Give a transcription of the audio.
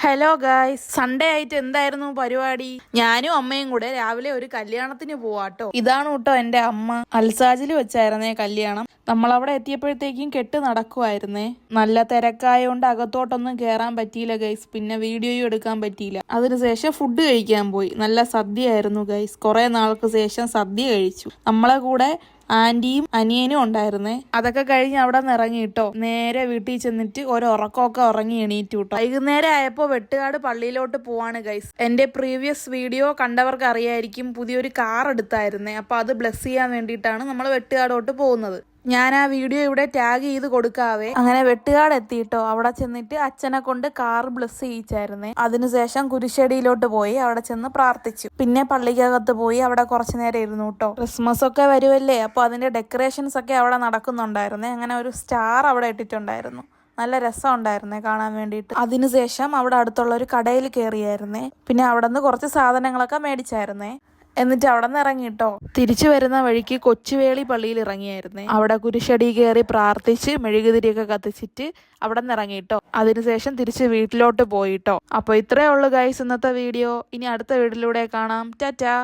Hello guys, Sunday ആയിട്ട് എന്തായിരുന്നു പരിപാടി? ഞാനും അമ്മയും കൂടെ രാവിലെ ഒരു കല്യാണത്തിന് പോവാട്ടോ. ഇതാണ് കേട്ടോ എന്റെ അമ്മ. അൽസാജിൽ വെച്ചായിരുന്നേ കല്യാണം. നമ്മളവിടെ എത്തിയപ്പോഴത്തേക്കും കെട്ട് നടക്കുമായിരുന്നേ. നല്ല തിരക്കായോണ്ട് അകത്തോട്ടൊന്നും കേറാൻ പറ്റിയില്ല ഗൈസ്. പിന്നെ വീഡിയോയും എടുക്കാൻ പറ്റിയില്ല. അതിനുശേഷം ഫുഡ് കഴിക്കാൻ പോയി. നല്ല സദ്യയായിരുന്നു ഗൈസ്. കുറെ നാൾക്ക് ശേഷം സദ്യ കഴിച്ചു. നമ്മളെ കൂടെ ആന്റിയും അനിയനും ഉണ്ടായിരുന്നേ. അതൊക്കെ കഴിഞ്ഞ് അവിടെ നിന്ന് ഇറങ്ങിട്ടോ നേരെ വീട്ടിൽ ചെന്നിട്ട് ഉറക്കമൊക്കെ ഉറങ്ങി എണീറ്റു കേട്ടോ. വൈകുന്നേരം ആയപ്പോ വെട്ടുകാട് പള്ളിയിലോട്ട് പോവാണ് ഗൈസ്. എന്റെ പ്രീവിയസ് വീഡിയോ കണ്ടവർക്ക് അറിയായിരിക്കും, പുതിയൊരു കാർ എടുത്തായിരുന്നേ. അപ്പൊ അത് ബ്ലെസ് ചെയ്യാൻ വേണ്ടിയിട്ടാണ് നമ്മൾ വെട്ടുകാടോട്ട് പോകുന്നത്. ഞാൻ ആ വീഡിയോ ഇവിടെ ടാഗ് ചെയ്ത് കൊടുക്കാവേ. അങ്ങനെ വെട്ടുകാട് എത്തിയിട്ടോ. അവിടെ ചെന്നിട്ട് അച്ഛനെ കൊണ്ട് കാർ ബ്ലെസ് ചെയ്യിച്ചായിരുന്നേ. അതിനുശേഷം കുരിശടിയിലോട്ട് പോയി അവിടെ ചെന്ന് പ്രാർത്ഥിച്ചു. പിന്നെ പള്ളിക്കകത്ത് പോയി അവിടെ കുറച്ചു നേരം ഇരുന്നു കേട്ടോ. ക്രിസ്മസ് ഒക്കെ വരുമല്ലേ, അപ്പൊ അതിന്റെ ഡെക്കറേഷൻസ് ഒക്കെ അവിടെ നടക്കുന്നുണ്ടായിരുന്നേ. അങ്ങനെ ഒരു സ്റ്റാർ അവിടെ ഇട്ടിട്ടുണ്ടായിരുന്നു. നല്ല രസം ഉണ്ടായിരുന്നേ കാണാൻ വേണ്ടിയിട്ട്. അതിനുശേഷം അവിടെ അടുത്തുള്ള ഒരു കടയിൽ കയറിയായിരുന്നേ. പിന്നെ അവിടെ നിന്ന് കുറച്ച് സാധനങ്ങളൊക്കെ മേടിച്ചായിരുന്നേ. എന്നിട്ട് അവിടെ നിന്ന് ഇറങ്ങിട്ടോ. തിരിച്ചു വരുന്ന വഴിക്ക് കൊച്ചുവേളി പള്ളിയിൽ ഇറങ്ങിയായിരുന്നേ. അവിടെ കുരിശടി കയറി പ്രാർത്ഥിച്ച് മെഴുകുതിരിയൊക്കെ കത്തിച്ചിട്ട് അവിടെ നിന്ന് ഇറങ്ങിട്ടോ. അതിനുശേഷം തിരിച്ച് വീട്ടിലോട്ട് പോയിട്ടോ. അപ്പോൾ ഇത്രയേ ഉള്ളൂ ഗൈസ് ഇന്നത്തെ വീഡിയോ. ഇനി അടുത്ത വീഡിയോയിലൂടെ കാണാം. ടാറ്റാ.